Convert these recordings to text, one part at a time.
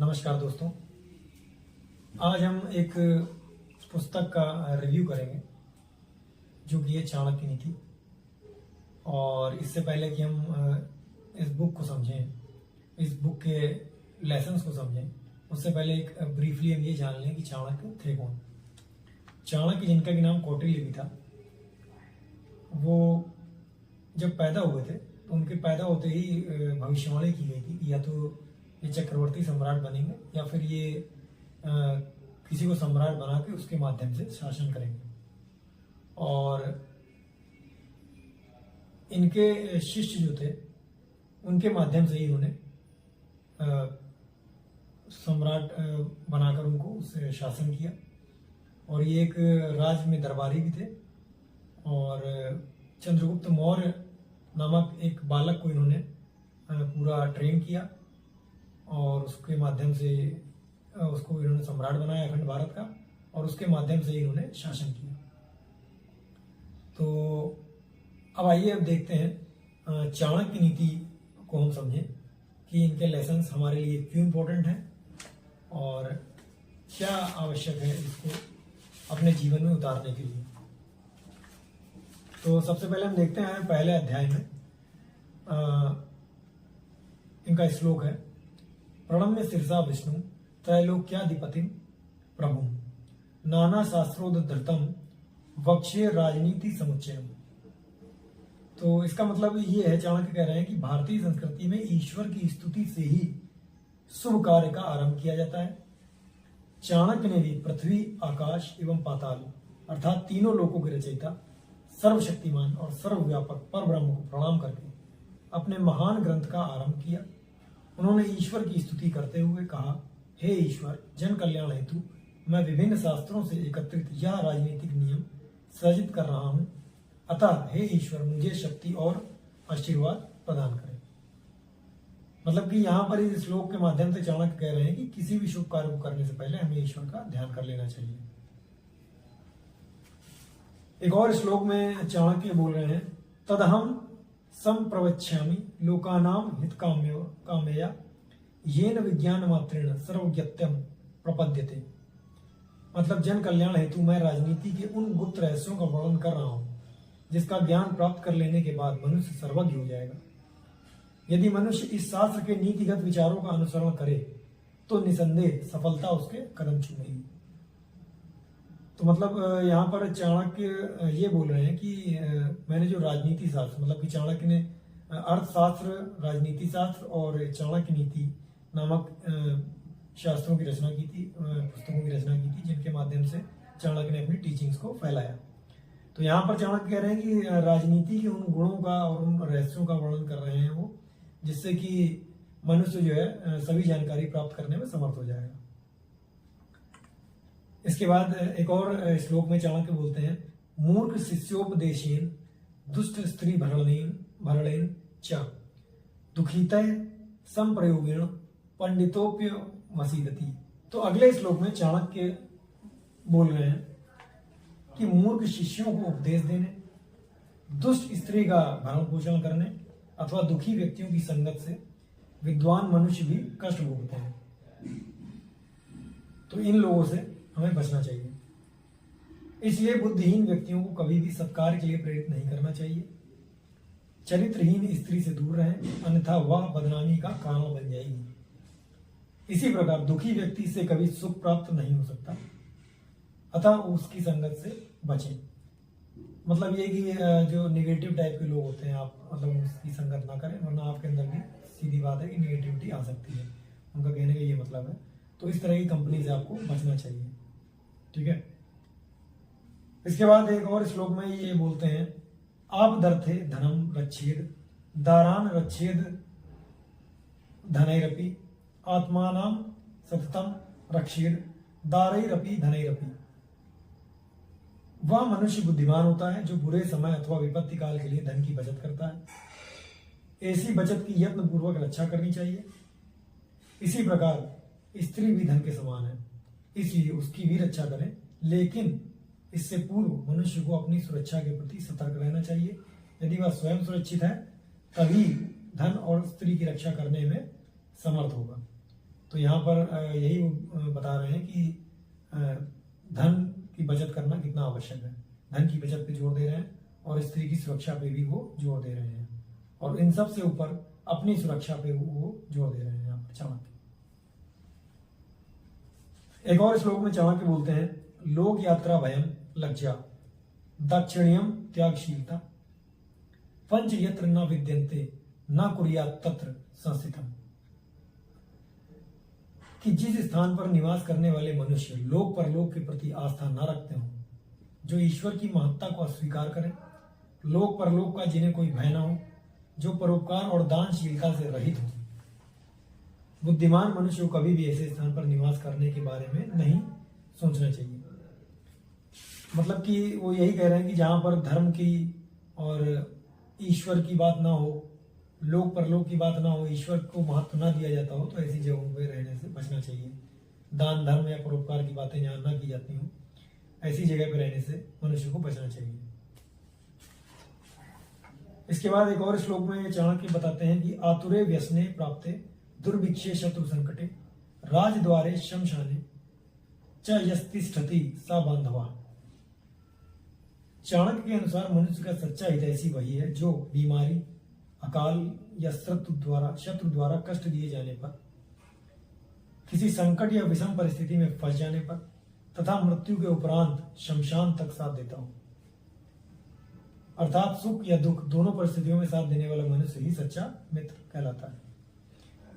नमस्कार दोस्तों। आज हम एक पुस्तक का रिव्यू करेंगे जो कि है चाणक्य नीति। और इससे पहले कि हम इस बुक को समझें, इस बुक के लेसन्स को समझें, उससे पहले एक ब्रीफली हम ये जान लें कि चाणक्य थे कौन। चाणक्य, जिनका कि नाम कौटिल्य भी था, वो जब पैदा हुए थे तो उनके पैदा होते ही भविष्यवाणी की गई थी कि या तो ये चक्रवर्ती सम्राट बनेंगे या फिर ये किसी को सम्राट बना के उसके माध्यम से शासन करेंगे। और इनके शिष्य जो थे उनके माध्यम से ही उन्होंने सम्राट बनाकर उनको उससे शासन किया। और ये एक राज्य में दरबारी भी थे। और चंद्रगुप्त मौर्य नामक एक बालक को इन्होंने पूरा ट्रेन किया और उसके माध्यम से उसको इन्होंने सम्राट बनाया अखंड भारत का, और उसके माध्यम से इन्होंने शासन किया। तो अब आइए अब देखते हैं चाणक्य नीति को हम समझें कि इनके लेसन्स हमारे लिए क्यों इम्पोर्टेंट हैं और क्या आवश्यक है इसको अपने जीवन में उतारने के लिए। तो सबसे पहले हम देखते हैं पहले अध्याय में इनका श्लोक है, प्रणम्य शिरसा विष्णु त्रैलोक्याधिपतिम प्रभु नाना शास्त्रोद्धृतम वक्ष्ये राजनीति समुच्चयम। तो इसका मतलब ये है, चाणक्य कह रहे हैं कि भारतीय संस्कृति में ईश्वर की स्तुति से ही शुभ कार्य का आरंभ किया जाता है। चाणक्य ने भी पृथ्वी, आकाश एवं पाताल अर्थात तीनों लोकों के रचयिता, सर्वशक्तिमान और सर्वव्यापक परब्रह्म को प्रणाम करके अपने महान ग्रंथ का आरंभ किया। उन्होंने ईश्वर की स्तुति करते हुए कहा, हे ईश्वर, जन कल्याण हेतु मैं विभिन्न शास्त्रों से एकत्रित यह राजनीतिक नियम सृजित कर रहा हूं। अतः हे ईश्वर, मुझे शक्ति और आशीर्वाद प्रदान करें। मतलब कि यहाँ पर इस श्लोक के माध्यम से चाणक्य कह रहे हैं कि किसी भी शुभ कार्य को करने से पहले हमें ईश्वर का ध्यान कर लेना चाहिए। एक और श्लोक में चाणक्य बोल रहे हैं, तदहम संप्रवक्ष्यामि लोकानाम हित कामया येन विज्ञान मात्रेण सर्वज्ञत्यम प्रपद्यते। मतलब जन कल्याण हेतु मैं राजनीति के उन गुप्त रहस्यों का वर्णन कर रहा हूं जिसका ज्ञान प्राप्त कर लेने के बाद मनुष्य सर्वज्ञ हो जाएगा। यदि मनुष्य इस शास्त्र के नीतिगत विचारों का अनुसरण करे तो निसंदेह सफलता उसके कदम छूएगी। तो मतलब यहाँ पर चाणक्य ये बोल रहे हैं कि मैंने जो राजनीति शास्त्र, मतलब कि चाणक्य ने अर्थशास्त्र, राजनीति शास्त्र और चाणक्य नीति नामक शास्त्रों की रचना की थी, पुस्तकों की रचना की थी, जिनके माध्यम से चाणक्य ने अपनी टीचिंग्स को फैलाया। तो यहाँ पर चाणक्य कह रहे हैं कि राजनीति के उन गुणों का और उन रहस्यों का वर्णन कर रहे हैं वो, जिससे कि मनुष्य जो है सभी जानकारी प्राप्त करने में समर्थ हो जाएगा। इसके बाद एक और श्लोक में चाणक्य बोलते हैं, मूर्ख शिष्योपदेशेन दुष्ट स्त्री भरणेन च दुखितः संप्रयोगेण पंडितोप्य वसीदति। तो अगले श्लोक में चाणक्य बोल रहे हैं कि मूर्ख शिष्यों को उपदेश देने, दुष्ट स्त्री का भरण पोषण करने अथवा दुखी व्यक्तियों की संगत से विद्वान मनुष्य भी कष्ट भोगते हैं। तो इन लोगों से हमें बचना चाहिए। इसलिए बुद्धिहीन व्यक्तियों को कभी भी सत्कार के लिए प्रेरित नहीं करना चाहिए। चरित्रहीन स्त्री से दूर रहें, अन्यथा वह बदनामी का कारण बन जाएगी। इसी प्रकार दुखी व्यक्ति से कभी सुख प्राप्त नहीं हो सकता, अतः उसकी संगत से बचें। मतलब ये कि जो निगेटिव टाइप के लोग होते हैं, आप मतलब उसकी संगत ना करें, वरना आपके अंदर भी सीधी बात है कि निगेटिविटी आ सकती है। उनका कहने का ये मतलब है। तो इस तरह की कंपनी से आपको बचना चाहिए, ठीक है। इसके बाद एक और श्लोक में ये बोलते हैं, आप दर्थे धनम रच्छेद दारान रच्छेद धनैरपि आत्मानाम सततम रक्षेद दारैरपि धनैरपि। वह मनुष्य बुद्धिमान होता है जो बुरे समय अथवा विपत्ति काल के लिए धन की बचत करता है। ऐसी बचत की यत्न पूर्वक रक्षा करनी चाहिए। इसी प्रकार स्त्री भी धन के समान है, इसलिए उसकी भी रक्षा करें, लेकिन इससे पूर्व मनुष्य को अपनी सुरक्षा के प्रति सतर्क रहना चाहिए। यदि वह स्वयं सुरक्षित है तभी धन और स्त्री की रक्षा करने में समर्थ होगा। तो यहाँ पर यही बता रहे हैं कि धन की बचत करना कितना आवश्यक है। धन की बचत पे जोर दे रहे हैं और स्त्री की सुरक्षा पे भी वो जोर दे रहे हैं, और इन सब से ऊपर अपनी सुरक्षा पे वो जोर दे रहे हैं यहाँ पर चाणक्य। एक और श्लोक में चाणक्य बोलते हैं, लोक यात्रा भयम लज्जा दाक्षिण्यम त्यागशीलता पंच यत्र न विद्यन्ते न कुर्यात् तत्र संस्थितम्। कि जिस स्थान पर निवास करने वाले मनुष्य लोक परलोक के प्रति आस्था न रखते हो, जो ईश्वर की महत्ता को अस्वीकार करें, लोक परलोक का जिन्हें कोई भय न हो, जो परोपकार और दानशीलता से रहित हो, बुद्धिमान मनुष्य को कभी भी ऐसे स्थान पर निवास करने के बारे में नहीं सोचना चाहिए। मतलब कि वो यही कह रहे हैं कि जहां पर धर्म की और ईश्वर की बात ना हो, लोक परलोक की बात ना हो, ईश्वर को महत्व ना दिया जाता हो, तो ऐसी जगहों पर रहने से बचना चाहिए। दान धर्म या परोपकार की बातें जहां ना की जाती हो, ऐसी जगह पर रहने से मनुष्य को बचना चाहिए। इसके बाद एक और श्लोक में चाणक्य बताते हैं कि आतुरे व्यसने प्राप्ते दुर्भिक्षे शत्रु संकटे राजद्वारे शमशाने च यस्तिष्ठति सा बांधवा। चाणक्य के अनुसार मनुष्य का सच्चा हितैषी वही है जो बीमारी, अकाल या शत्रु द्वारा कष्ट दिए जाने पर, किसी संकट या विषम परिस्थिति में फंस जाने पर तथा मृत्यु के उपरांत शमशान तक साथ देता हो। अर्थात सुख या दुख दोनों परिस्थितियों में साथ देने वाला मनुष्य ही सच्चा मित्र कहलाता है।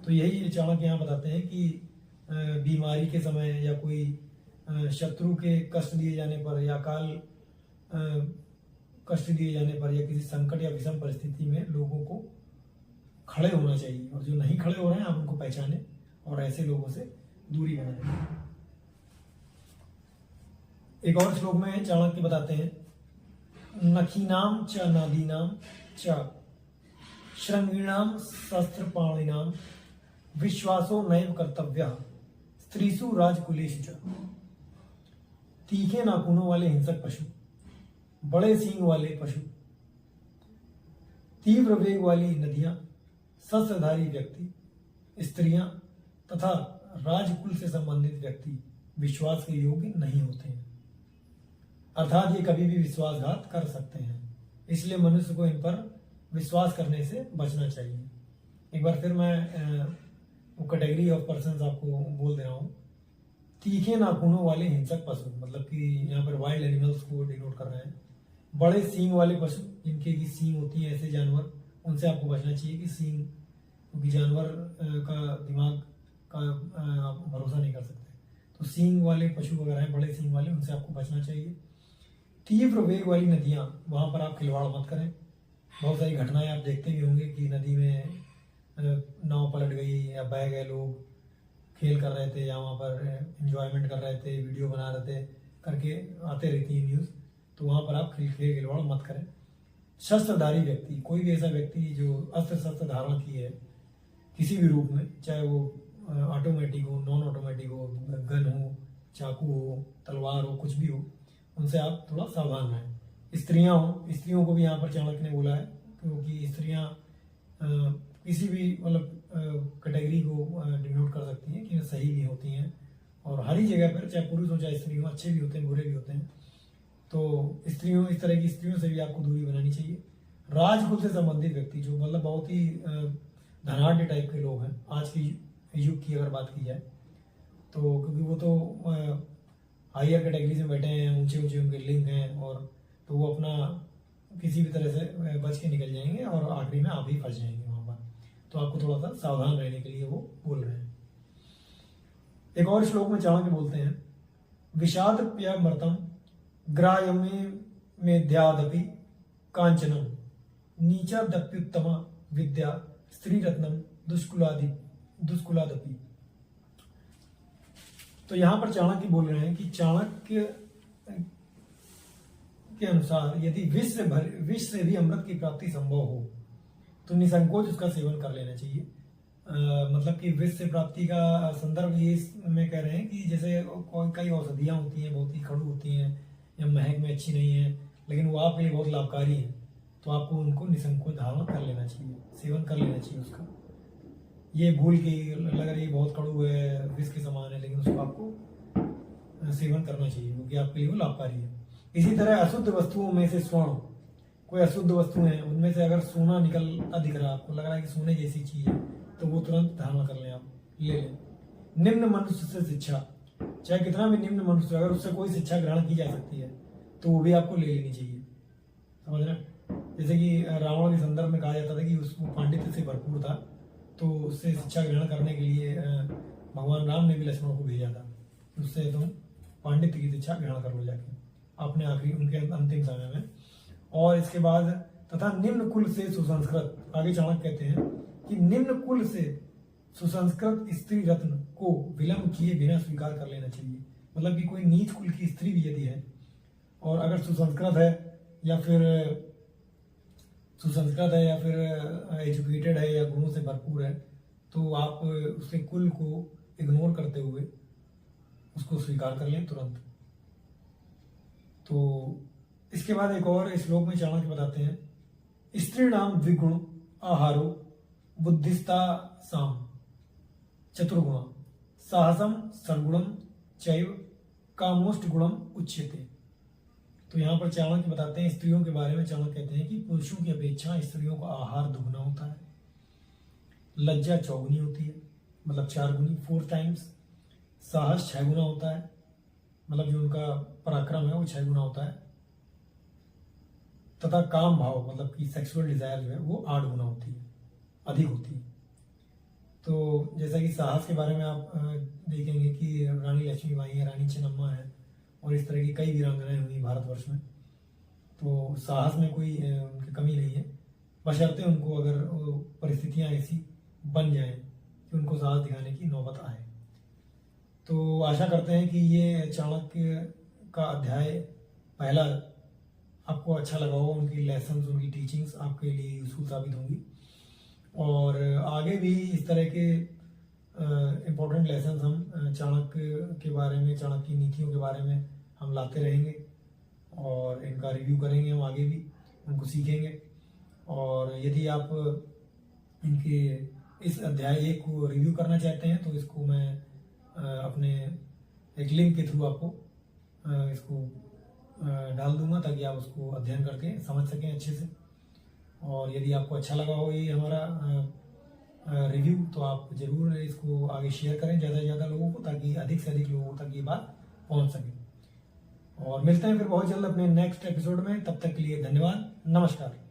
तो यही चाणक्य यहाँ बताते हैं कि बीमारी के समय या कोई शत्रु के कष्ट दिए जाने पर या अकाल कष्ट दिए जाने पर या किसी संकट या विषम परिस्थिति में लोगों को खड़े होना चाहिए, और जो नहीं खड़े हो रहे हैं आप उनको पहचाने और ऐसे लोगों से दूरी बनाए। एक और श्लोक में चाणक्य बताते हैं, नखीनाम च नादीनाम च श्रृंगीणाम शस्त्रपाणिनाम विश्वासो नैव कर्तव्यः स्त्रीसु राजकुलेषु च। तीखे नाखूनों वाले हिंसक पशु, बड़े सींग वाले पशु, तीव्र वेग वाली नदियां, शस्त्रधारी व्यक्ति, स्त्रियां तथा राजकुल से संबंधित व्यक्ति विश्वास के योग्य नहीं होते हैं। अर्थात ये कभी भी विश्वासघात कर सकते हैं, इसलिए मनुष्य को इन पर विश्वास करने से बचना चाहिए। एक बार फिर मैं वो कैटेगरी ऑफ पर्सन्स आपको बोल दे रहा हूँ। तीखे नाखूनों वाले हिंसक पशु, मतलब कि यहाँ पर वाइल्ड एनिमल्स को डिनोट कर रहे हैं। बड़े सींग वाले पशु, जिनके की सींग होती है, ऐसे जानवर, उनसे आपको बचना चाहिए कि सींग, क्योंकि जानवर का दिमाग का आप भरोसा नहीं कर सकते, तो सींग वाले पशु वगैरह हैं, बड़े सींग वाले, उनसे आपको बचना चाहिए। तीव्र वेग वाली नदियां, वहां पर आप खिलवाड़ मत करें। बहुत सारी घटनाएं आप देखते भी होंगे कि नदी में नाव पलट गई या बह गए, लोग खेल कर रहे थे या वहाँ पर एंजॉयमेंट कर रहे थे, वीडियो बना रहे थे करके आते रहती है न्यूज़, तो वहाँ पर आप खिलवाड़ मत करें। शस्त्रधारी व्यक्ति, कोई भी ऐसा व्यक्ति जो अस्त्र शस्त्र धारण किए है किसी भी रूप में, चाहे वो ऑटोमेटिक हो, नॉन ऑटोमेटिक हो, गन हो, चाकू हो, तलवार हो, कुछ भी हो, उनसे आप थोड़ा सावधान रहें। स्त्रियां हो, स्त्रियों को भी यहाँ पर चाणक्य ने बोला है, क्योंकि स्त्रियां किसी भी मतलब कैटेगरी को डिनोट कर सकती हैं कि सही भी होती हैं, और हर ही जगह पर, चाहे पुरुष हो चाहे स्त्री हो, अच्छे भी होते हैं, बुरे भी होते हैं। तो स्त्रियों, इस तरह की स्त्रियों से भी आपको दूरी बनानी चाहिए। राजकुल से संबंधित व्यक्ति, जो मतलब बहुत ही धनाढ़ टाइप के लोग हैं आज की युग की अगर बात की जाए तो, क्योंकि वो तो हायर कैटेगरी में बैठे हैं, ऊंचे ऊंचे उनके लिंग हैं, और तो वो अपना किसी भी तरह से बच के निकल जाएंगे और आखिरी में आप ही फंस जाएंगे वहां पर। तो आपको थोड़ा सा सावधान रहने के लिए वो बोल रहे हैं। एक और श्लोक में चाणक्य बोलते हैं, विषादप्यमृतम ग्राह्यमे मेध्यादपि कांचनम नीचादप्युत्तमा विद्या स्त्री रत्नम दुष्कुलादपि। तो यहां पर चाणक्य बोल रहे हैं कि चाणक्य के अनुसार यदि विष से भी अमृत की प्राप्ति संभव हो तो निसंकोच उसका सेवन कर लेना चाहिए। मतलब कि विष से प्राप्ति का संदर्भ ये में कह रहे हैं कि जैसे कई औषधियां होती हैं, बहुत ही खड़ू होती हैं या महक में अच्छी नहीं है, लेकिन वो आपके लिए बहुत लाभकारी है, तो आपको उनको निसंकोच धारण कर लेना चाहिए, सेवन कर लेना चाहिए उसका। ये भूल के लग रहा है ये बहुत कड़ू है, विष के समान है, लेकिन उसको आपको सेवन करना चाहिए क्योंकि आपके लिए वो लाभकारी है। इसी तरह अशुद्ध वस्तुओं में से स्वर्ण, कोई अशुद्ध वस्तु है उनमें से अगर सोना निकलता दिख रहा है, आपको लग रहा है कि सोने जैसी चीज है, तो वो तुरंत धारण कर लें, आप ले लें। निम्न मनुष्य से शिक्षा, चाहे कितना भी निम्न मनुष्य, अगर उससे कोई शिक्षा ग्रहण की जा सकती है तो वो भी आपको ले लेनी चाहिए, समझ रहे हैं। जैसे कि रावण के संदर्भ में कहा जाता था कि उसको पांडित्य से भरपूर था, तो उससे शिक्षा ग्रहण करने के लिए भगवान राम ने भी लक्ष्मण को भेजा था, उससे तुम पांडित्य की शिक्षा ग्रहण कर लो जाके अपने आखिरी उनके अंतिम समय में। और इसके बाद तथा निम्न कुल से सुसंस्कृत, आगे चाणक्य कहते हैं कि निम्न कुल से सुसंस्कृत स्त्री रत्न को विलंब किए बिना स्वीकार कर लेना चाहिए। मतलब कि कोई नीच कुल की स्त्री भी यदि है और अगर सुसंस्कृत है या फिर एजुकेटेड है या गुणों से भरपूर है, तो आप उसके कुल को इग्नोर करते हुए उसको स्वीकार कर लें तुरंत। तो इसके बाद एक और श्लोक में चाणक्य बताते हैं, स्त्री नाम द्विगुण आहारो बुद्धिस्ता साम चतुर्गुण साहसम सर्गुणम चैव कामोष्ट गुणम उच्यते। तो यहाँ पर चाणक्य बताते हैं स्त्रियों के बारे में, चाणक्य कहते हैं कि पुरुषों की अपेक्षा स्त्रियों का आहार दुगना होता है, लज्जा 4 गुनी होती है, मतलब 4 गुनी 4 टाइम्स, साहस 6 गुना होता है, मतलब जो उनका पराक्रम है वो 6 गुना होता है, तथा काम भाव मतलब कि सेक्सुअल डिजायर जो है वो 8 गुना होती है, अधिक होती है। तो जैसा कि साहस के बारे में आप देखेंगे कि रानी लक्ष्मीबाई है, रानी चेन्नम्मा है और इस तरह की कई वीरांगनाएं हुई भारतवर्ष में, तो साहस में कोई उनकी कमी नहीं है, बशर्ते उनको अगर परिस्थितियां ऐसी बन जाएं कि उनको साहस दिखाने की नौबत आए। तो आशा करते हैं कि ये चाणक्य का अध्याय पहला आपको अच्छा लगा होगा, उनकी लेसन्स, उनकी टीचिंग्स आपके लिए यूजफुल साबित होंगी और आगे भी इस तरह के इम्पोर्टेंट लेसन्स हम चाणक्य के बारे में, चाणक्य की नीतियों के बारे में हम लाते रहेंगे और इनका रिव्यू करेंगे, हम आगे भी उनको सीखेंगे। और यदि आप इनके इस अध्याय 1 को रिव्यू करना चाहते हैं तो इसको मैं अपने एक लिंक के थ्रू आपको इसको डाल दूंगा ताकि आप उसको अध्ययन करके समझ सकें अच्छे से। और यदि आपको अच्छा लगा हो ये हमारा रिव्यू तो आप ज़रूर इसको आगे शेयर करें ज़्यादा से ज़्यादा लोगों को, ताकि अधिक से अधिक लोगों तक ये बात पहुंच सके। और मिलते हैं फिर बहुत जल्द अपने नेक्स्ट एपिसोड में, तब तक के लिए धन्यवाद, नमस्कार।